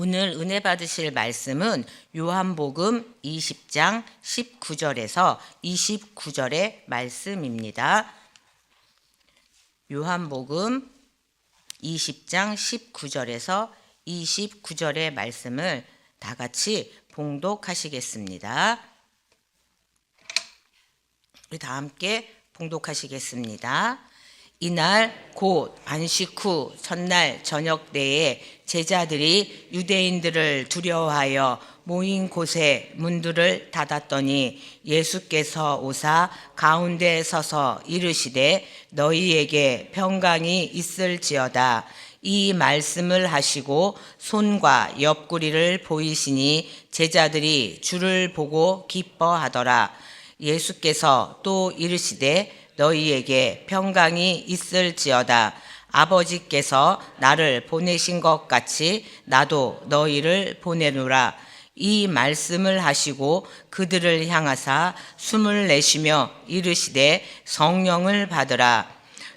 오늘 은혜 받으실 말씀은 요한복음 20장 19절에서 29절의 말씀입니다. 요한복음 20장 19절에서 29절의 말씀을 다 같이 봉독하시겠습니다. 우리 다 함께 봉독하시겠습니다. 이날 곧 안식 후 첫날 저녁 때에 제자들이 유대인들을 두려워하여 모인 곳에 문들을 닫았더니 예수께서 오사 가운데 서서 이르시되 너희에게 평강이 있을지어다. 이 말씀을 하시고 손과 옆구리를 보이시니 제자들이 주를 보고 기뻐하더라. 예수께서 또 이르시되 너희에게 평강이 있을지어다. 아버지께서 나를 보내신 것 같이 나도 너희를 보내노라. 이 말씀을 하시고 그들을 향하사 숨을 내쉬며 이르시되 성령을 받으라.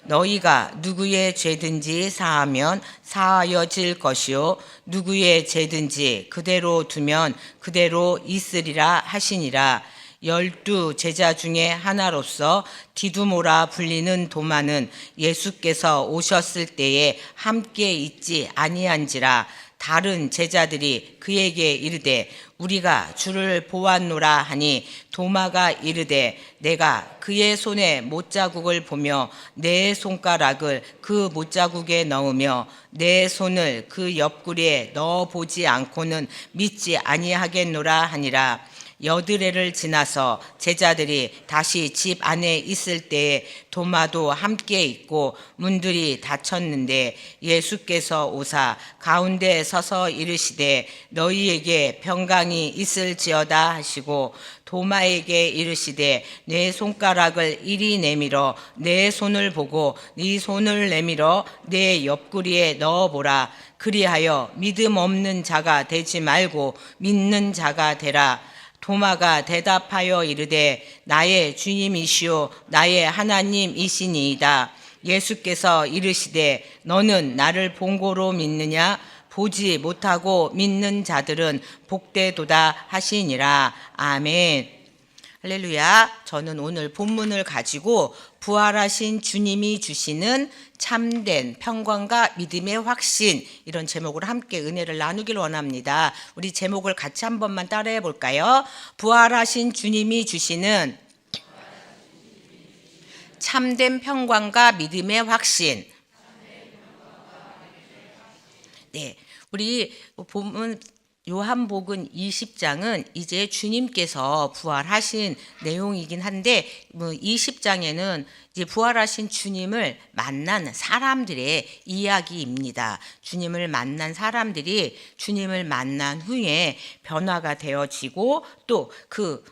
너희가 누구의 죄든지 사하면 사하여질 것이요 누구의 죄든지 그대로 두면 그대로 있으리라 하시니라. 12 제자 중에 하나로서 디두모라 불리는 도마는 예수께서 오셨을 때에 함께 있지 아니한지라. 다른 제자들이 그에게 이르되 우리가 주를 보았노라 하니 도마가 이르되 내가 그의 손에 못자국을 보며 내 손가락을 그 못자국에 넣으며 내 손을 그 옆구리에 넣어보지 않고는 믿지 아니하겠노라 하니라. 여드레를 지나서 제자들이 다시 집 안에 있을 때에 도마도 함께 있고 문들이 닫혔는데 예수께서 오사 가운데 서서 이르시되 너희에게 평강이 있을지어다 하시고 도마에게 이르시되 내 손가락을 이리 내밀어 내 손을 보고 네 손을 내밀어 내 옆구리에 넣어보라. 그리하여 믿음 없는 자가 되지 말고 믿는 자가 되라. 도마가 대답하여 이르되 나의 주님이시오 나의 하나님이시니이다. 예수께서 이르시되 너는 나를 본고로 믿느냐? 보지 못하고 믿는 자들은 복되도다 하시니라. 아멘. 할렐루야. 저는 오늘 본문을 가지고 부활하신 주님이 주시는 참된 평강과 믿음의 확신, 이런 제목으로 함께 은혜를 나누길 원합니다. 우리 제목을 같이 한 번만 따라해 볼까요? 부활하신 주님이 주시는 참된 평강과 믿음의 확신. 네, 우리 본문 요한복음 20장은 이제 주님께서 부활하신 내용이긴 한데 20장에는 이제 부활하신 주님을 만난 사람들의 이야기입니다. 주님을 만난 사람들이 주님을 만난 후에 변화가 되어지고 또 그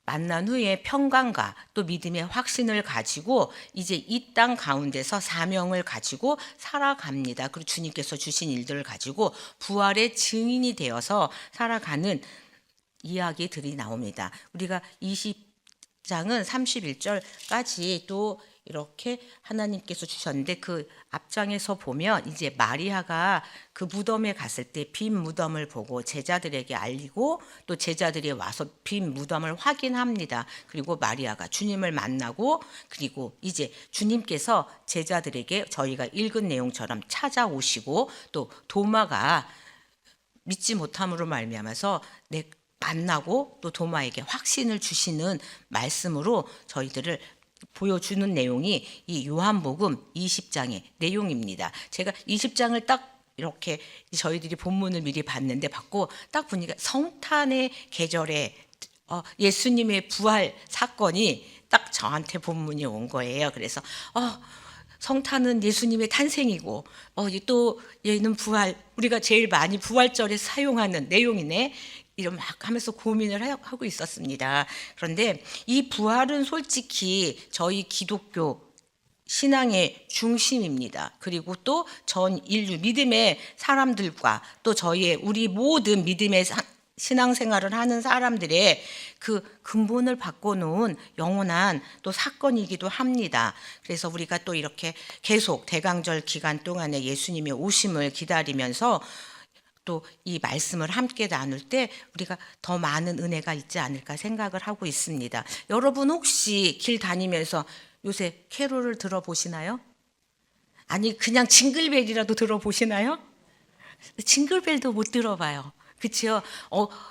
만난 후에 평강과 또 믿음의 확신을 가지고 이제 이 땅 가운데서 사명을 가지고 살아갑니다. 그리고 주님께서 주신 일들을 가지고 부활의 증인이 되어서 살아가는 이야기들이 나옵니다. 우리가 20장은 31절까지 또 이렇게 하나님께서 주셨는데 그 앞장에서 보면 이제 마리아가 그 무덤에 갔을 때 빈 무덤을 보고 제자들에게 알리고 또 제자들이 와서 빈 무덤을 확인합니다. 그리고 마리아가 주님을 만나고 그리고 이제 주님께서 제자들에게 저희가 읽은 내용처럼 찾아오시고 또 도마가 믿지 못함으로 말미암아서 만나고 또 도마에게 확신을 주시는 말씀으로 저희들을 보여주는 내용이 이 요한복음 20장의 내용입니다. 제가 20장을 딱 이렇게 저희들이 본문을 미리 받고 딱 보니까 성탄의 계절에 예수님의 부활 사건이 딱 저한테 본문이 온 거예요. 그래서 성탄은 예수님의 탄생이고 또 얘는 부활, 우리가 제일 많이 부활절에 사용하는 내용이네. 이런 막 하면서 고민을 하고 있었습니다. 그런데 이 부활은 솔직히 저희 기독교 신앙의 중심입니다. 그리고 또 전 인류 믿음의 사람들과 또 우리 모든 믿음의 신앙생활을 하는 사람들의 그 근본을 바꿔놓은 영원한 또 사건이기도 합니다. 그래서 우리가 또 이렇게 계속 대강절 기간 동안에 예수님의 오심을 기다리면서 또 이 말씀을 함께 나눌 때 우리가 더 많은 은혜가 있지 않을까 생각을 하고 있습니다. 여러분 혹시 길 다니면서 요새 캐롤을 들어보시나요? 아니 그냥 징글벨이라도 들어보시나요? 징글벨도 못 들어봐요. 그치요?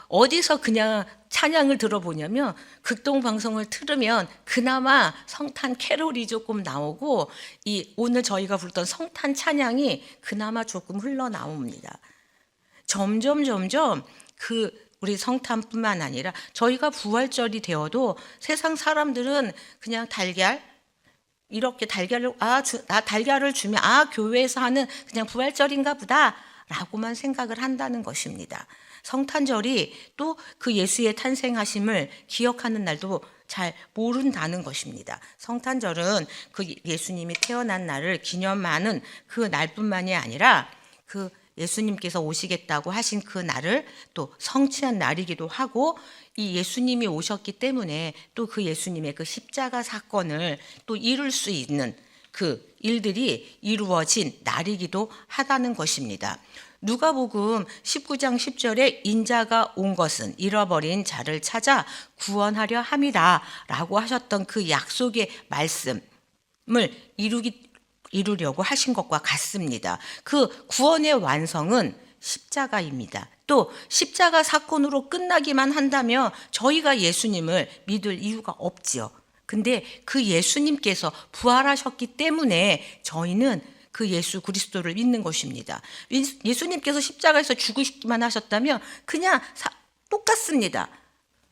어디서 그냥 찬양을 들어보냐면 극동방송을 틀으면 그나마 성탄 캐롤이 조금 나오고 이 오늘 저희가 부르던 성탄 찬양이 그나마 조금 흘러나옵니다. 점점 그 우리 성탄뿐만 아니라 저희가 부활절이 되어도 세상 사람들은 그냥 달걀 이렇게 달걀을 달걀을 주면 교회에서 하는 그냥 부활절인가 보다 라고만 생각을 한다는 것입니다. 성탄절이 또 그 예수의 탄생하심을 기억하는 날도 잘 모른다는 것입니다. 성탄절은 그 예수님이 태어난 날을 기념하는 그 날뿐만이 아니라 그 예수님께서 오시겠다고 하신 그 날을 또 성취한 날이기도 하고 이 예수님이 오셨기 때문에 또 그 예수님의 그 십자가 사건을 또 이룰 수 있는 그 일들이 이루어진 날이기도 하다는 것입니다. 누가복음 19장 10절에 인자가 온 것은 잃어버린 자를 찾아 구원하려 함이라 라고 하셨던 그 약속의 말씀을 이루려고 하신 것과 같습니다. 그 구원의 완성은 십자가입니다. 또 십자가 사건으로 끝나기만 한다면 저희가 예수님을 믿을 이유가 없지요. 근데 그 예수님께서 부활하셨기 때문에 저희는 그 예수 그리스도를 믿는 것입니다. 예수님께서 십자가에서 죽으시기만 하셨다면 그냥 똑같습니다.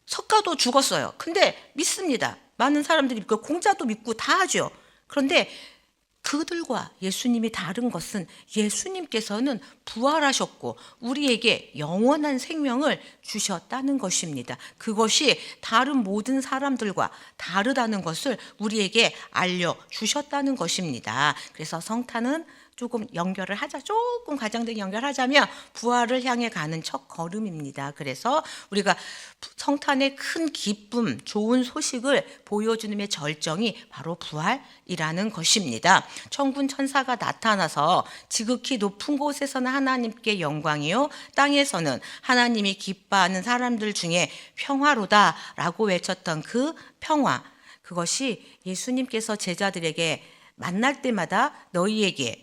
석가도 죽었어요. 근데 믿습니다. 많은 사람들이 믿고 공자도 믿고 다 하죠. 그런데 그들과 예수님이 다른 것은 예수님께서는 부활하셨고 우리에게 영원한 생명을 주셨다는 것입니다. 그것이 다른 모든 사람들과 다르다는 것을 우리에게 알려주셨다는 것입니다. 그래서 성탄은 조금 과장되게 연결하자면 부활을 향해 가는 첫 걸음입니다. 그래서 우리가 성탄의 큰 기쁨, 좋은 소식을 보여주는 절정이 바로 부활이라는 것입니다. 천군 천사가 나타나서 지극히 높은 곳에서는 하나님께 영광이요 땅에서는 하나님이 기뻐하는 사람들 중에 평화로다라고 외쳤던 그 평화, 그것이 예수님께서 제자들에게 만날 때마다 너희에게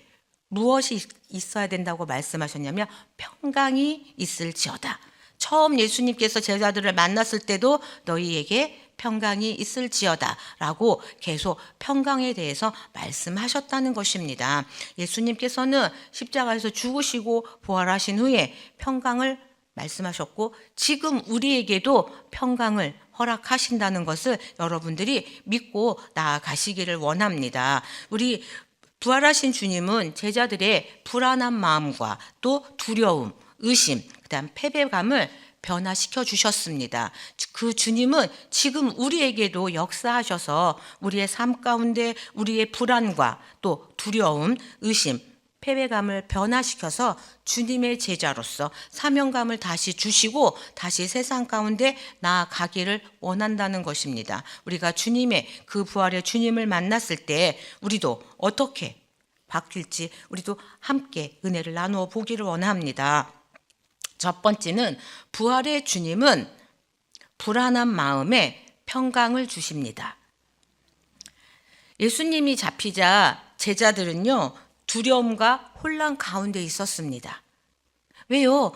무엇이 있어야 된다고 말씀하셨냐면 평강이 있을지어다. 처음 예수님께서 제자들을 만났을 때도 너희에게 평강이 있을지어다 라고 계속 평강에 대해서 말씀하셨다는 것입니다. 예수님께서는 십자가에서 죽으시고 부활하신 후에 평강을 말씀하셨고 지금 우리에게도 평강을 허락하신다는 것을 여러분들이 믿고 나아가시기를 원합니다. 우리 부활하신 주님은 제자들의 불안한 마음과 또 두려움, 의심, 그다음 패배감을 변화시켜 주셨습니다. 그 주님은 지금 우리에게도 역사하셔서 우리의 삶 가운데 우리의 불안과 또 두려움, 의심, 패배감을 변화시켜서 주님의 제자로서 사명감을 다시 주시고 다시 세상 가운데 나아가기를 원한다는 것입니다. 우리가 주님의 그 부활의 주님을 만났을 때 우리도 어떻게 바뀔지 우리도 함께 은혜를 나누어 보기를 원합니다. 첫 번째는 부활의 주님은 불안한 마음에 평강을 주십니다. 예수님이 잡히자 제자들은요 두려움과 혼란 가운데 있었습니다. 왜요?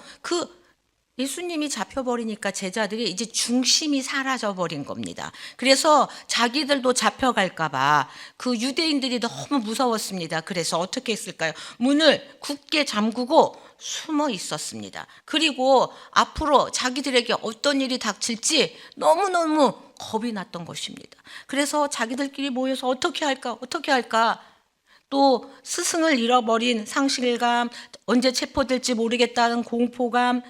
예수님이 잡혀버리니까 제자들이 이제 중심이 사라져버린 겁니다. 그래서 자기들도 잡혀갈까봐 그 유대인들이 너무 무서웠습니다. 그래서 어떻게 했을까요? 문을 굳게 잠그고 숨어 있었습니다. 그리고 앞으로 자기들에게 어떤 일이 닥칠지 너무너무 겁이 났던 것입니다. 그래서 자기들끼리 모여서 어떻게 할까? 또 스승을 잃어버린 상실감, 언제 체포될지 모르겠다는 공포감,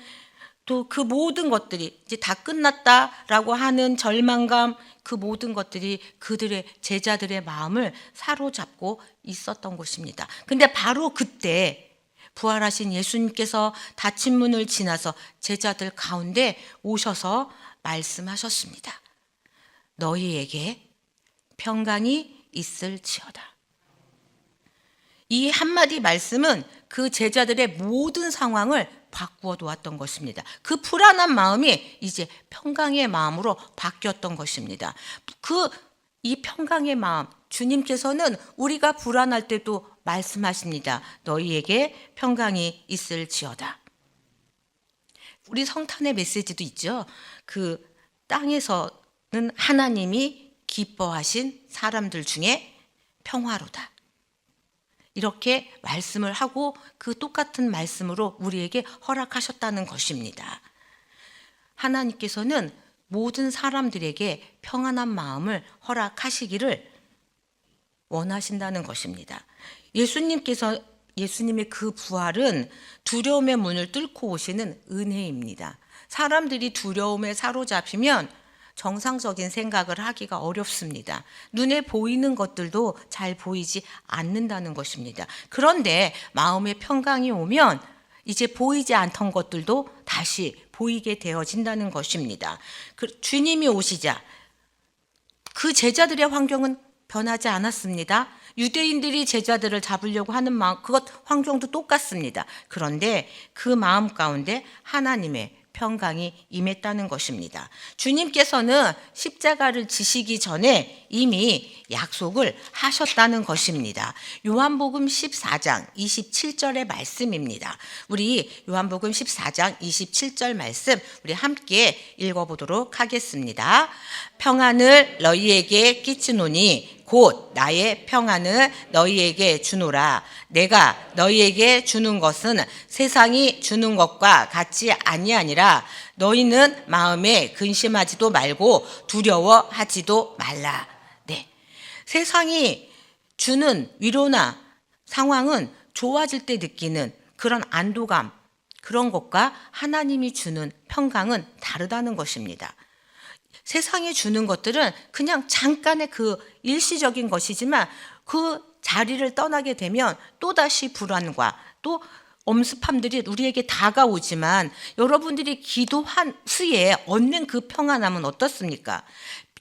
또 그 모든 것들이 이제 다 끝났다라고 하는 절망감, 그 모든 것들이 그들의 제자들의 마음을 사로잡고 있었던 것입니다. 근데 바로 그때 부활하신 예수님께서 닫힌 문을 지나서 제자들 가운데 오셔서 말씀하셨습니다. 너희에게 평강이 있을지어다. 이 한마디 말씀은 그 제자들의 모든 상황을 바꾸어 놓았던 것입니다. 그 불안한 마음이 이제 평강의 마음으로 바뀌었던 것입니다. 이 평강의 마음, 주님께서는 우리가 불안할 때도 말씀하십니다. 너희에게 평강이 있을지어다. 우리 성탄의 메시지도 있죠. 그 땅에서는 하나님이 기뻐하신 사람들 중에 평화로다. 이렇게 말씀을 하고 그 똑같은 말씀으로 우리에게 허락하셨다는 것입니다. 하나님께서는 모든 사람들에게 평안한 마음을 허락하시기를 원하신다는 것입니다. 예수님의 그 부활은 두려움의 문을 뚫고 오시는 은혜입니다. 사람들이 두려움에 사로잡히면 정상적인 생각을 하기가 어렵습니다. 눈에 보이는 것들도 잘 보이지 않는다는 것입니다. 그런데 마음의 평강이 오면 이제 보이지 않던 것들도 다시 보이게 되어진다는 것입니다. 주님이 오시자 그 제자들의 환경은 변하지 않았습니다. 유대인들이 제자들을 잡으려고 하는 마음, 그것 환경도 똑같습니다. 그런데 그 마음 가운데 하나님의 평강이 임했다는 것입니다. 주님께서는 십자가를 지시기 전에 이미 약속을 하셨다는 것입니다. 요한복음 14장 27절의 말씀입니다. 우리 요한복음 14장 27절 말씀 우리 함께 읽어보도록 하겠습니다. 평안을 너희에게 끼치노니 곧 나의 평안을 너희에게 주노라. 내가 너희에게 주는 것은 세상이 주는 것과 같이 아니하니라. 너희는 마음에 근심하지도 말고 두려워하지도 말라. 네, 세상이 주는 위로나 상황은 좋아질 때 느끼는 그런 안도감, 그런 것과 하나님이 주는 평강은 다르다는 것입니다. 세상이 주는 것들은 그냥 잠깐의 그 일시적인 것이지만 그 자리를 떠나게 되면 또다시 불안과 또 엄습함들이 우리에게 다가오지만 여러분들이 기도한 후에 얻는 그 평안함은 어떻습니까?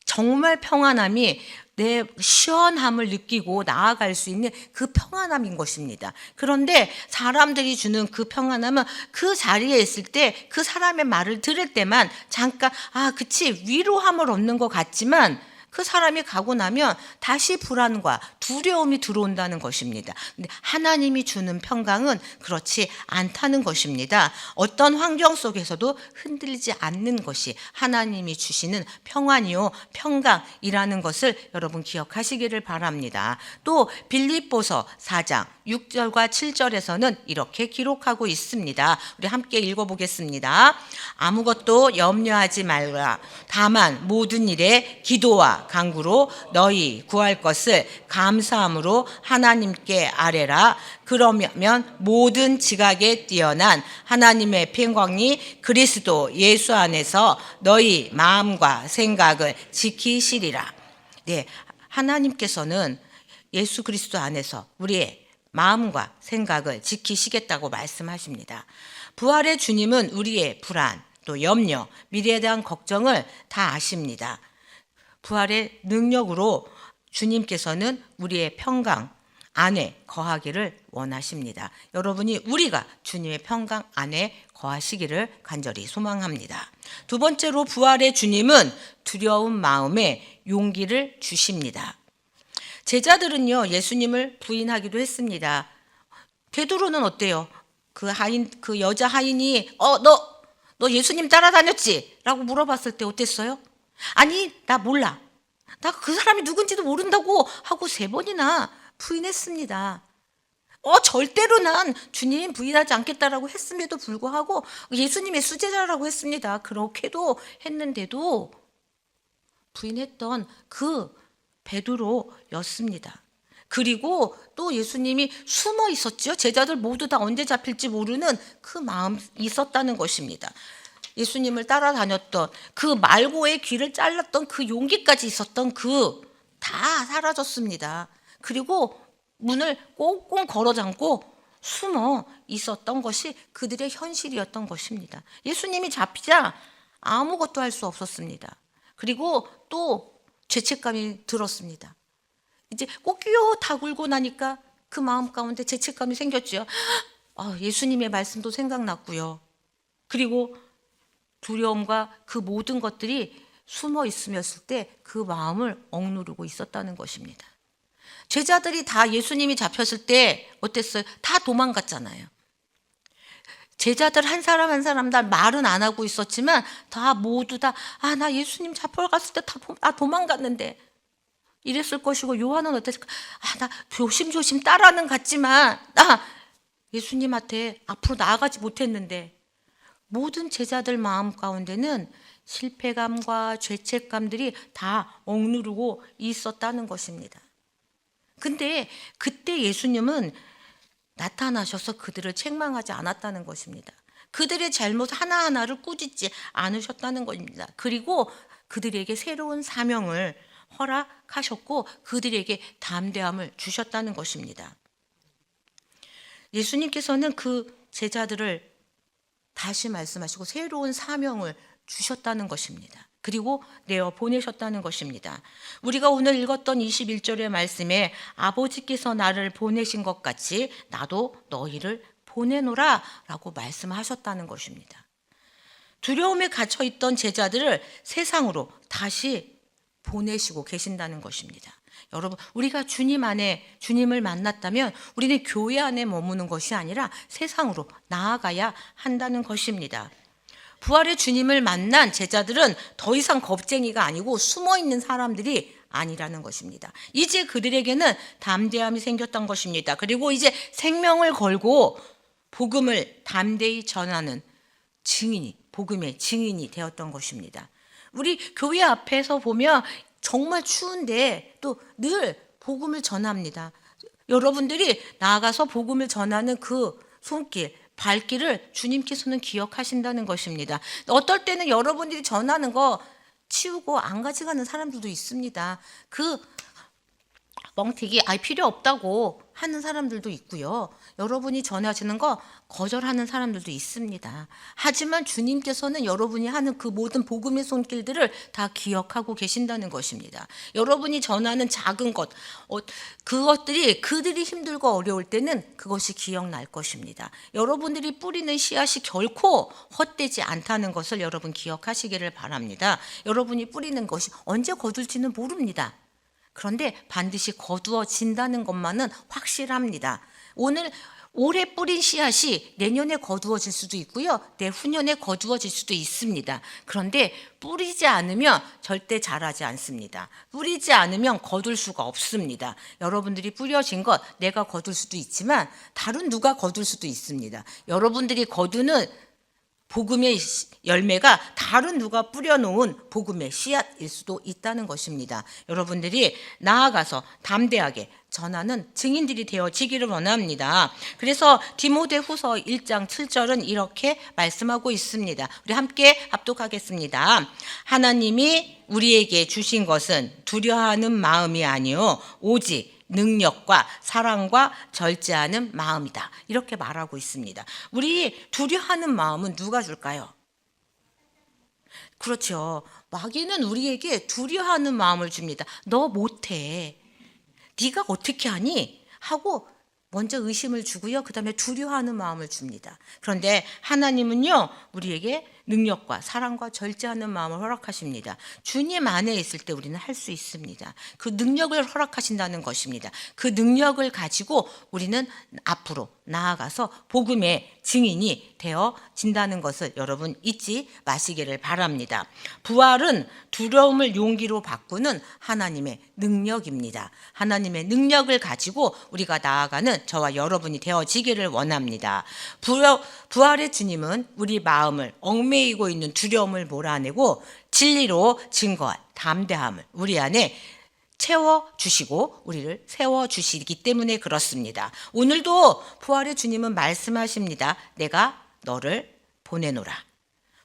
정말 평안함이 내 시원함을 느끼고 나아갈 수 있는 그 평안함인 것입니다. 그런데 사람들이 주는 그 평안함은 그 자리에 있을 때 그 사람의 말을 들을 때만 잠깐 그치 위로함을 얻는 것 같지만 그 사람이 가고 나면 다시 불안과 두려움이 들어온다는 것입니다. 근데 하나님이 주는 평강은 그렇지 않다는 것입니다. 어떤 환경 속에서도 흔들리지 않는 것이 하나님이 주시는 평안이요 평강이라는 것을 여러분 기억하시기를 바랍니다. 또 빌립보서 4장 6절과 7절에서는 이렇게 기록하고 있습니다. 우리 함께 읽어보겠습니다. 아무것도 염려하지 말라. 다만 모든 일에 기도와 간구로 너희 구할 것을 감사함으로 하나님께 아뢰라. 그러면 모든 지각에 뛰어난 하나님의 평강이 그리스도 예수 안에서 너희 마음과 생각을 지키시리라. 네, 하나님께서는 예수 그리스도 안에서 우리의 마음과 생각을 지키시겠다고 말씀하십니다. 부활의 주님은 우리의 불안, 또 염려, 미래에 대한 걱정을 다 아십니다. 부활의 능력으로 주님께서는 우리의 평강 안에 거하기를 원하십니다. 여러분이 우리가 주님의 평강 안에 거하시기를 간절히 소망합니다. 두 번째로 부활의 주님은 두려운 마음에 용기를 주십니다. 제자들은요 예수님을 부인하기도 했습니다. 베드로는 어때요? 그 여자 하인이 너 예수님 따라다녔지? 라고 물어봤을 때 어땠어요? 아니 나 몰라. 나 그 사람이 누군지도 모른다고 하고 3번이나 부인했습니다. 절대로 난 주님 부인하지 않겠다라고 했음에도 불구하고 예수님의 수제자라고 했습니다. 그렇게도 했는데도 부인했던 그 베드로였습니다. 그리고 또 예수님이 숨어 있었죠. 제자들 모두 다 언제 잡힐지 모르는 그 마음이 있었다는 것입니다. 예수님을 따라다녔던 그 말고의 귀를 잘랐던 그 용기까지 있었던 다 사라졌습니다. 그리고 문을 꽁꽁 걸어 잠고 숨어 있었던 것이 그들의 현실이었던 것입니다. 예수님이 잡히자 아무것도 할 수 없었습니다. 그리고 또 죄책감이 들었습니다. 이제 꼬끼요 다 굴고 나니까 그 마음 가운데 죄책감이 생겼죠. 예수님의 말씀도 생각났고요. 그리고 두려움과 그 모든 것들이 숨어 있으면서 때 그 마음을 억누르고 있었다는 것입니다. 제자들이 다 예수님이 잡혔을 때 어땠어요? 다 도망갔잖아요. 제자들 한 사람 한 사람 다 말은 안 하고 있었지만 다 모두 다 나 예수님 잡혀갔을 때 다 도망갔는데 이랬을 것이고, 요한은 어땠을까? 나 조심조심 따라는 갔지만 나 예수님한테 앞으로 나아가지 못했는데, 모든 제자들 마음 가운데는 실패감과 죄책감들이 다 억누르고 있었다는 것입니다. 근데 그때 예수님은 나타나셔서 그들을 책망하지 않았다는 것입니다. 그들의 잘못 하나하나를 꾸짖지 않으셨다는 것입니다. 그리고 그들에게 새로운 사명을 허락하셨고 그들에게 담대함을 주셨다는 것입니다. 예수님께서는 그 제자들을 다시 말씀하시고 새로운 사명을 주셨다는 것입니다. 그리고 내어 보내셨다는 것입니다. 우리가 오늘 읽었던 21절의 말씀에 아버지께서 나를 보내신 것 같이 나도 너희를 보내노라 라고 말씀하셨다는 것입니다. 두려움에 갇혀있던 제자들을 세상으로 다시 보내시고 계신다는 것입니다. 여러분, 우리가 주님 안에 주님을 만났다면 우리는 교회 안에 머무는 것이 아니라 세상으로 나아가야 한다는 것입니다. 부활의 주님을 만난 제자들은 더 이상 겁쟁이가 아니고 숨어있는 사람들이 아니라는 것입니다. 이제 그들에게는 담대함이 생겼던 것입니다. 그리고 이제 생명을 걸고 복음을 담대히 전하는 증인이, 복음의 증인이 되었던 것입니다. 우리 교회 앞에서 보면 정말 추운데 또 늘 복음을 전합니다. 여러분들이 나아가서 복음을 전하는 그 손길, 발길을 주님께서는 기억하신다는 것입니다. 어떨 때는 여러분들이 전하는 거 치우고 안 가져가는 사람들도 있습니다. 그 멍튀기 필요 없다고 하는 사람들도 있고요. 여러분이 전하시는 거 거절하는 사람들도 있습니다. 하지만 주님께서는 여러분이 하는 그 모든 복음의 손길들을 다 기억하고 계신다는 것입니다. 여러분이 전하는 작은 것, 그것들이 그들이 힘들고 어려울 때는 그것이 기억날 것입니다. 여러분들이 뿌리는 씨앗이 결코 헛되지 않다는 것을 여러분 기억하시기를 바랍니다. 여러분이 뿌리는 것이 언제 거둘지는 모릅니다. 그런데 반드시 거두어진다는 것만은 확실합니다. 올해 뿌린 씨앗이 내년에 거두어질 수도 있고요. 내후년에 거두어질 수도 있습니다. 그런데 뿌리지 않으면 절대 자라지 않습니다. 뿌리지 않으면 거둘 수가 없습니다. 여러분들이 뿌려진 것 내가 거둘 수도 있지만 다른 누가 거둘 수도 있습니다. 여러분들이 거두는 복음의 열매가 다른 누가 뿌려놓은 복음의 씨앗일 수도 있다는 것입니다. 여러분들이 나아가서 담대하게 전하는 증인들이 되어지기를 원합니다. 그래서 디모데후서 1장 7절은 이렇게 말씀하고 있습니다. 우리 함께 합독하겠습니다. 하나님이 우리에게 주신 것은 두려워하는 마음이 아니요 오직 능력과 사랑과 절제하는 마음이다. 이렇게 말하고 있습니다. 우리 두려워하는 마음은 누가 줄까요? 그렇죠. 마귀는 우리에게 두려워하는 마음을 줍니다. 너 못해. 네가 어떻게 하니? 하고 먼저 의심을 주고요. 그 다음에 두려워하는 마음을 줍니다. 그런데 하나님은요, 우리에게 능력과 사랑과 절제하는 마음을 허락하십니다. 주님 안에 있을 때 우리는 할 수 있습니다. 그 능력을 허락하신다는 것입니다. 그 능력을 가지고 우리는 앞으로 나아가서 복음의 증인이 되어진다는 것을 여러분 잊지 마시기를 바랍니다. 부활은 두려움을 용기로 바꾸는 하나님의 능력입니다. 하나님의 능력을 가지고 우리가 나아가는 저와 여러분이 되어지기를 원합니다. 부활의 주님은 우리 마음을 얽매이고 있는 두려움을 몰아내고 진리로 증거할 담대함을 우리 안에 채워주시고 우리를 세워주시기 때문에 그렇습니다. 오늘도 부활의 주님은 말씀하십니다. 내가 너를 보내노라.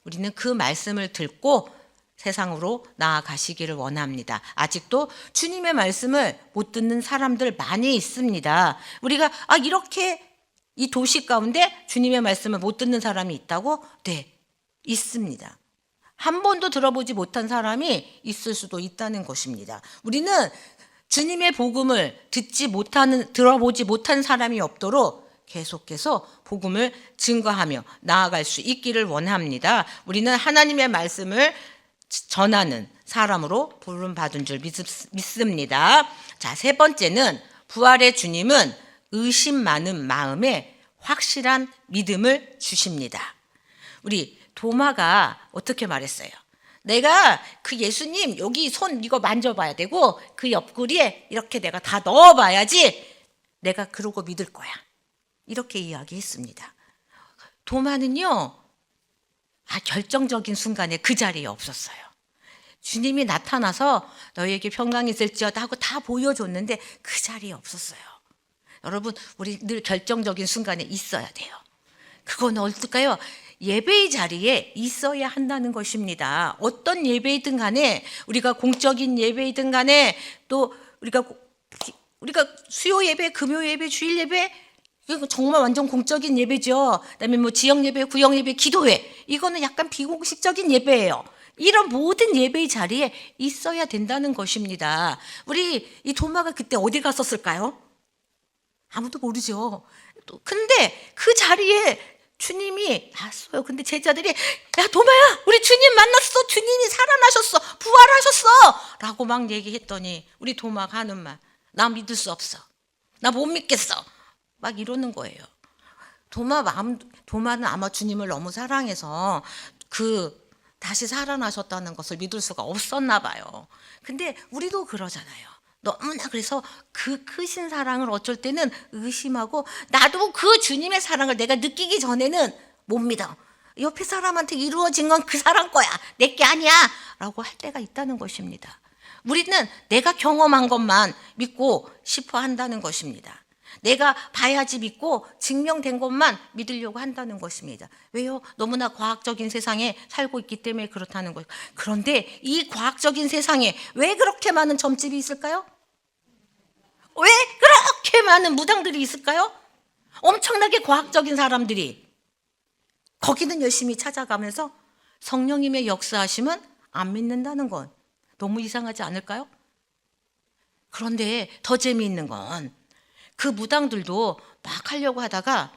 우리는 그 말씀을 듣고 세상으로 나아가시기를 원합니다. 아직도 주님의 말씀을 못 듣는 사람들 많이 있습니다. 우리가 이렇게 이 도시 가운데 주님의 말씀을 못 듣는 사람이 있다고? 네, 있습니다. 한 번도 들어보지 못한 사람이 있을 수도 있다는 것입니다. 우리는 주님의 복음을 들어보지 못한 사람이 없도록 계속해서 복음을 증거하며 나아갈 수 있기를 원합니다. 우리는 하나님의 말씀을 전하는 사람으로 부름받은 줄 믿습니다. 자, 세 번째는 부활의 주님은 의심 많은 마음에 확실한 믿음을 주십니다. 우리 도마가 어떻게 말했어요? 내가 그 예수님 여기 손 이거 만져봐야 되고 그 옆구리에 이렇게 내가 다 넣어봐야지 내가 그러고 믿을 거야. 이렇게 이야기했습니다. 도마는요, 결정적인 순간에 그 자리에 없었어요. 주님이 나타나서 너희에게 평강이 있을지어다 하고 다 보여줬는데 그 자리에 없었어요. 여러분, 우리 늘 결정적인 순간에 있어야 돼요. 그건 어떨까요? 예배의 자리에 있어야 한다는 것입니다. 어떤 예배이든 간에, 우리가 공적인 예배이든 간에, 또 우리가 수요 예배, 금요 예배, 주일 예배, 이거 정말 완전 공적인 예배죠. 그다음에 뭐 지역 예배, 구역 예배, 기도회, 이거는 약간 비공식적인 예배예요. 이런 모든 예배의 자리에 있어야 된다는 것입니다. 우리 이 도마가 그때 어디 갔었을까요? 아무도 모르죠. 근데 그 자리에 주님이 왔어요. 근데 제자들이, 야 도마야, 우리 주님 만났어. 주님이 살아나셨어. 부활하셨어. 라고 막 얘기했더니 우리 도마가 하는 말, 나 믿을 수 없어. 나 못 믿겠어. 막 이러는 거예요. 도마는 아마 주님을 너무 사랑해서 다시 살아나셨다는 것을 믿을 수가 없었나 봐요. 근데 우리도 그러잖아요. 너무나 그래서 그 크신 사랑을 어쩔 때는 의심하고, 나도 그 주님의 사랑을 내가 느끼기 전에는 못 믿어. 옆에 사람한테 이루어진 건 그 사람 거야. 내게 아니야. 라고 할 때가 있다는 것입니다. 우리는 내가 경험한 것만 믿고 싶어 한다는 것입니다. 내가 봐야지 믿고 증명된 것만 믿으려고 한다는 것입니다. 왜요? 너무나 과학적인 세상에 살고 있기 때문에 그렇다는 거예요. 그런데 이 과학적인 세상에 왜 그렇게 많은 점집이 있을까요? 왜 그렇게 많은 무당들이 있을까요? 엄청나게 과학적인 사람들이 거기는 열심히 찾아가면서 성령님의 역사하심은 안 믿는다는 건 너무 이상하지 않을까요? 그런데 더 재미있는 건 그 무당들도 막 하려고 하다가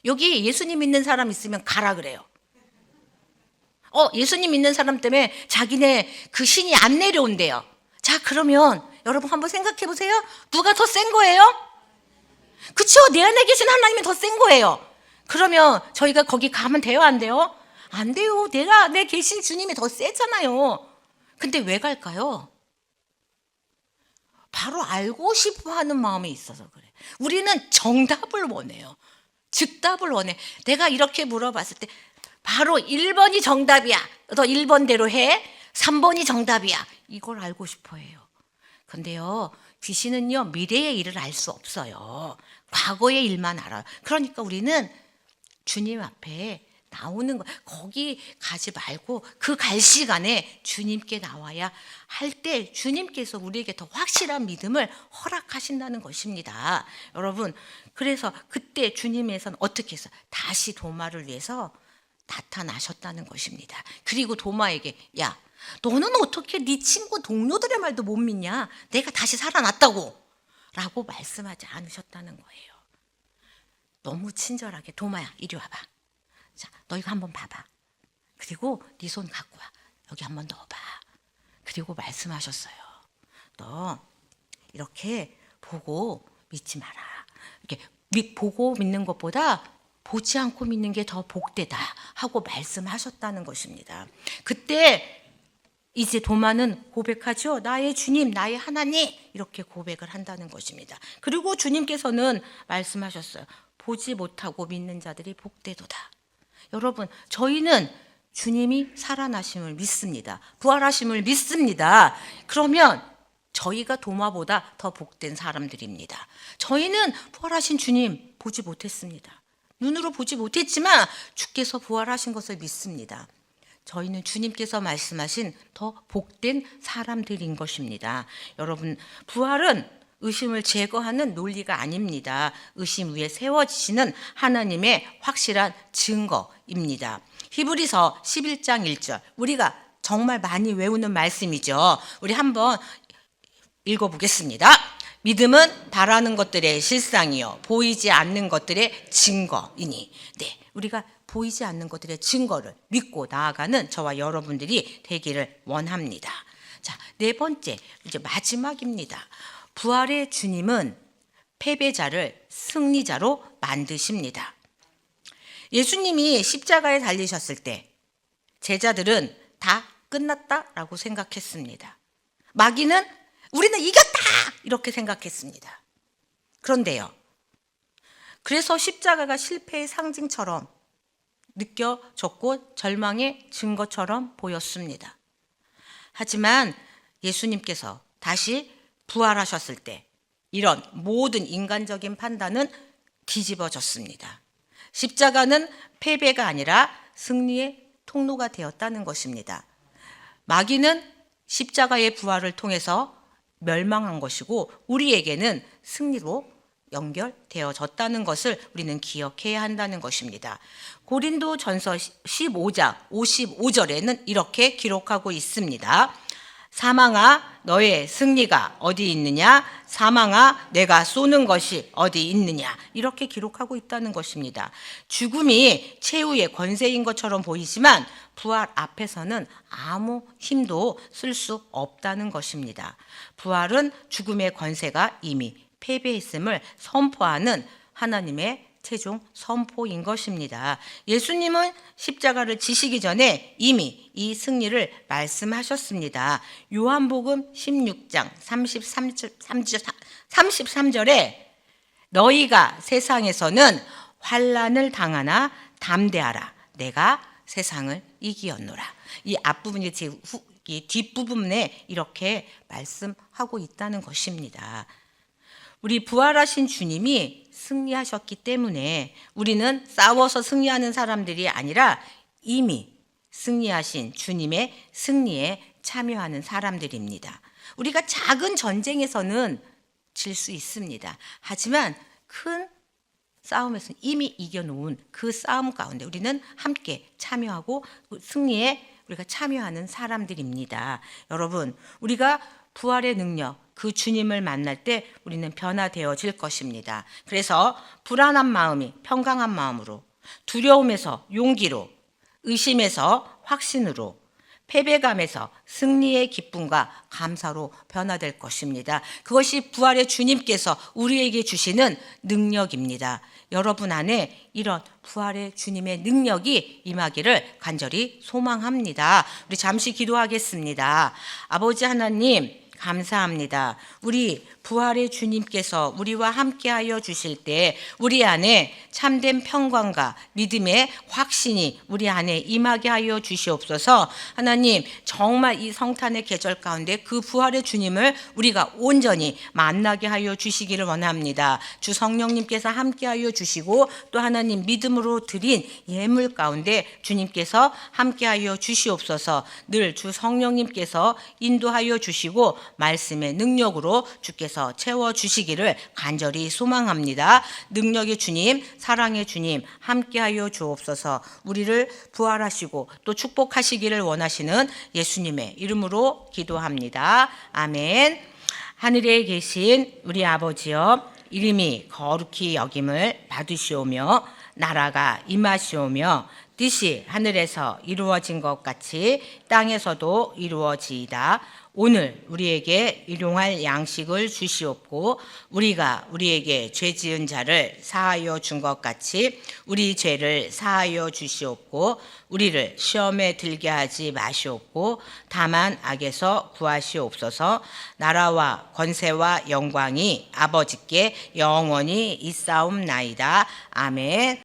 여기 예수님 믿는 사람 있으면 가라 그래요. 예수님 믿는 사람 때문에 자기네 그 신이 안 내려온대요. 자, 그러면 여러분 한번 생각해 보세요. 누가 더 센 거예요? 그쵸? 내 안에 계신 하나님이 더 센 거예요. 그러면 저희가 거기 가면 돼요, 안 돼요? 안 돼요. 내 계신 주님이 더 세잖아요. 근데 왜 갈까요? 바로 알고 싶어 하는 마음이 있어서 그래. 우리는 정답을 원해요. 즉답을 원해. 내가 이렇게 물어봤을 때 바로 1번이 정답이야. 너 1번대로 해. 3번이 정답이야. 이걸 알고 싶어 해요. 근데요, 귀신은요, 미래의 일을 알 수 없어요. 과거의 일만 알아요. 그러니까 우리는 주님 앞에 나오는 거, 거기 가지 말고 그 갈 시간에 주님께 나와야 할 때 주님께서 우리에게 더 확실한 믿음을 허락하신다는 것입니다. 여러분, 그래서 그때 주님에서는 어떻게 했어요? 다시 도마를 위해서 나타나셨다는 것입니다. 그리고 도마에게, 야, 너는 어떻게 네 친구 동료들의 말도 못 믿냐? 내가 다시 살아났다고 라고 말씀하지 않으셨다는 거예요. 너무 친절하게, 도마야 이리 와봐. 자, 너 이거 한번 봐봐. 그리고 네 손 갖고 와. 여기 한번 넣어봐. 그리고 말씀하셨어요. 너 이렇게 보고 믿지 마라. 이렇게 보고 믿는 것보다 보지 않고 믿는 게 더 복되다 하고 말씀하셨다는 것입니다. 그때 이제 도마는 고백하죠. 나의 주님, 나의 하나님, 이렇게 고백을 한다는 것입니다. 그리고 주님께서는 말씀하셨어요. 보지 못하고 믿는 자들이 복되도다. 여러분, 저희는 주님이 살아나심을 믿습니다. 부활하심을 믿습니다. 그러면 저희가 도마보다 더 복된 사람들입니다. 저희는 부활하신 주님 보지 못했습니다. 눈으로 보지 못했지만 주께서 부활하신 것을 믿습니다. 저희는 주님께서 말씀하신 더 복된 사람들인 것입니다. 여러분, 부활은 의심을 제거하는 논리가 아닙니다. 의심 위에 세워지시는 하나님의 확실한 증거입니다. 히브리서 11장 1절, 우리가 정말 많이 외우는 말씀이죠. 우리 한번 읽어보겠습니다. 믿음은 바라는 것들의 실상이요 보이지 않는 것들의 증거이니. 네, 우리가 보이지 않는 것들의 증거를 믿고 나아가는 저와 여러분들이 되기를 원합니다. 자, 네 번째, 이제 마지막입니다. 부활의 주님은 패배자를 승리자로 만드십니다. 예수님이 십자가에 달리셨을 때 제자들은 다 끝났다라고 생각했습니다. 마귀는 우리는 이겼다 이렇게 생각했습니다. 그런데요, 그래서 십자가가 실패의 상징처럼 느껴졌고 절망의 증거처럼 보였습니다. 하지만 예수님께서 다시 부활하셨을 때 이런 모든 인간적인 판단은 뒤집어졌습니다. 십자가는 패배가 아니라 승리의 통로가 되었다는 것입니다. 마귀는 십자가의 부활을 통해서 멸망한 것이고 우리에게는 승리로 연결되어졌다는 것을 우리는 기억해야 한다는 것입니다. 고린도전서 15장 55절에는 이렇게 기록하고 있습니다. 사망아 너의 승리가 어디 있느냐? 사망아 내가 쏘는 것이 어디 있느냐? 이렇게 기록하고 있다는 것입니다. 죽음이 최후의 권세인 것처럼 보이지만 부활 앞에서는 아무 힘도 쓸 수 없다는 것입니다. 부활은 죽음의 권세가 이미 패배했음을 선포하는 하나님의 최종 선포인 것입니다. 예수님은 십자가를 지시기 전에 이미 이 승리를 말씀하셨습니다. 요한복음 16장 33절에 너희가 세상에서는 환난을 당하나 담대하라 내가 세상을 이기었노라. 이 앞부분이 이 뒷부분에 이렇게 말씀하고 있다는 것입니다. 우리 부활하신 주님이 승리하셨기 때문에 우리는 싸워서 승리하는 사람들이 아니라 이미 승리하신 주님의 승리에 참여하는 사람들입니다. 우리가 작은 전쟁에서는 질 수 있습니다. 하지만 큰 싸움에서 이미 이겨놓은 그 싸움 가운데 우리는 함께 참여하고 승리에 우리가 참여하는 사람들입니다. 여러분, 우리가 부활의 능력, 그 주님을 만날 때 우리는 변화되어질 것입니다. 그래서 불안한 마음이 평강한 마음으로, 두려움에서 용기로, 의심에서 확신으로, 패배감에서 승리의 기쁨과 감사로 변화될 것입니다. 그것이 부활의 주님께서 우리에게 주시는 능력입니다. 여러분 안에 이런 부활의 주님의 능력이 임하기를 간절히 소망합니다. 우리 잠시 기도하겠습니다. 아버지 하나님, 감사합니다. 우리 부활의 주님께서 우리와 함께하여 주실 때 우리 안에 참된 평강과 믿음의 확신이 우리 안에 임하게 하여 주시옵소서. 하나님, 정말 이 성탄의 계절 가운데 그 부활의 주님을 우리가 온전히 만나게 하여 주시기를 원합니다. 주 성령님께서 함께하여 주시고 또 하나님 믿음으로 드린 예물 가운데 주님께서 함께하여 주시옵소서. 늘 주 성령님께서 인도하여 주시고 말씀의 능력으로 주께서 채워주시기를 간절히 소망합니다. 능력의 주님, 사랑의 주님 함께하여 주옵소서. 우리를 부활하시고 또 축복하시기를 원하시는 예수님의 이름으로 기도합니다. 아멘. 하늘에 계신 우리 아버지여, 이름이 거룩히 여김을 받으시오며 나라가 임하시오며 뜻이 하늘에서 이루어진 것 같이 땅에서도 이루어지이다. 오늘 우리에게 일용할 양식을 주시옵고 우리가 우리에게 죄 지은 자를 사하여 준 것 같이 우리 죄를 사하여 주시옵고 우리를 시험에 들게 하지 마시옵고 다만 악에서 구하시옵소서. 나라와 권세와 영광이 아버지께 영원히 있사옵나이다. 아멘.